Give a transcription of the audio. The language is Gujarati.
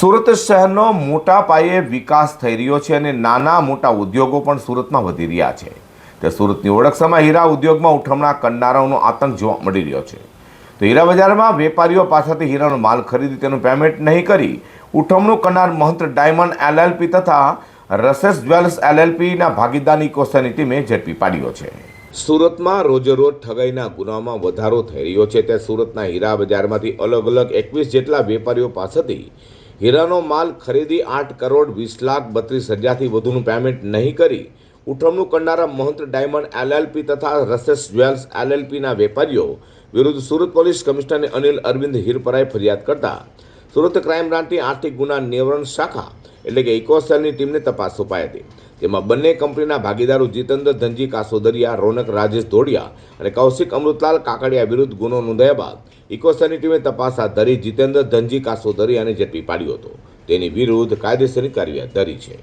સુરત શહેરનો મોટા પાયે વિકાસ થઈ રહ્યો છે અને નાના મોટા ઉદ્યોગો પણ સુરતમાં વધી રહ્યા છે. તે સુરતની ઓળખસામાં હીરા ઉદ્યોગમાં ઉઠમણા કરનારાઓનો આતંક જોવા મળી રહ્યો છે. તો હીરા બજારમાં વેપારીઓ પાસેથી હીરાનો માલ ખરીદી તેનું પેમેન્ટ નહીં કરી ઉઠમણું કરનાર મહંત ડાયમંડ એલએલપી તથા રસેસ જ્વેલ્સ એલએલપીના ભાગીદારની ઇકોસની ટીમે ઝડપી પાડ્યો છે. સુરતમાં રોજેરોજ ઠગાઈના ગુનામાં વધારો થઈ રહ્યો છે. તે સુરતના હીરા બજારમાંથી અલગ અલગ 21 જેટલા વેપારીઓ પાસેથી હીરાનો માલ ખરીદી 8,20,32,000થી વધુનું પેમેન્ટ નહીં કરી ઉઠમણું કરનારા મહંત ડાયમંડ એલએલપી તથા રસેસ જ્વેલ્સ એલએલપીના વેપારીઓ વિરુદ્ધ સુરત પોલીસ કમિશનર અનિલ અરવિંદ હિરપરાએ ફરિયાદ કરતા સુરત ક્રાઇમ બ્રાન્ચની આર્થિક ગુના નિવારણ શાખા એટલે કે ઇકોસેલની ટીમને તપાસ સોંપાઈ હતી. તેમાં બંને કંપનીના ભાગીદારો જીતેન્દ્ર ધનજી કાસોદરિયા, રોનક રાજેશ ધોડિયા અને કૌશિક અમૃતલાલ કાકડિયા વિરુદ્ધ ગુનો નોંધાયા બાદ ઇકોસની ટીમે તપાસ હાથ ધરી જીતેન્દ્ર ધનજી કાસોદરિયાને ઝડપી પાડ્યો હતો. તેની વિરુદ્ધ કાયદેસરની કાર્યવાહી ધરી છે.